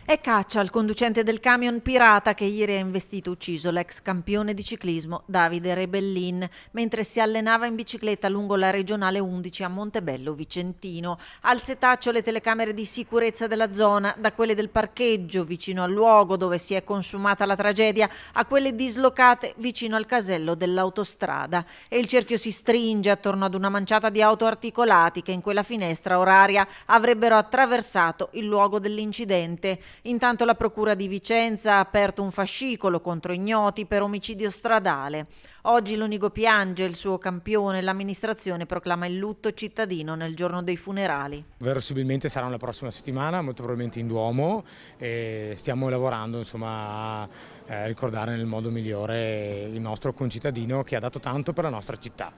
E caccia al conducente del camion pirata che ieri ha investito e ucciso l'ex campione di ciclismo Davide Rebellin mentre si allenava in bicicletta lungo la regionale 11 a Montebello Vicentino. Al setaccio le telecamere di sicurezza della zona, da quelle del parcheggio vicino al luogo dove si è consumata la tragedia a quelle dislocate vicino al casello dell'autostrada. E il cerchio si stringe attorno ad una manciata di auto articolati che in quella finestra oraria avrebbero attraversato il luogo dell'incidente. Intanto la Procura di Vicenza ha aperto un fascicolo contro ignoti per omicidio stradale. Oggi l'Unigo piange il suo campione, l'amministrazione proclama il lutto cittadino nel giorno dei funerali. Verosimilmente sarà la prossima settimana, molto probabilmente in Duomo, e stiamo lavorando insomma, a ricordare nel modo migliore il nostro concittadino che ha dato tanto per la nostra città.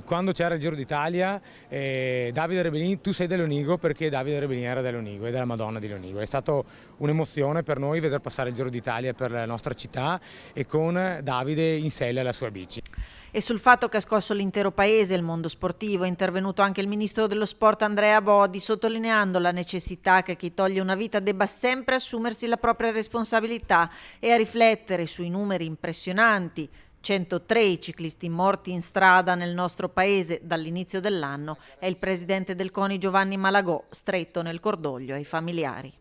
Quando c'era il Giro d'Italia, Davide Rebellin, tu sei dell'Onigo perché Davide Rebellin era dell'Onigo e della Madonna di Lonigo. È stata un'emozione per noi vedere passare il Giro d'Italia per la nostra città e con Davide in sella alla sua bici. E sul fatto che ha scosso l'intero paese e il mondo sportivo è intervenuto anche il ministro dello sport Andrea Bodi, sottolineando la necessità che chi toglie una vita debba sempre assumersi la propria responsabilità e a riflettere sui numeri impressionanti. 103 i ciclisti morti in strada nel nostro paese dall'inizio dell'anno. È il presidente del CONI Giovanni Malagò, stretto nel cordoglio ai familiari.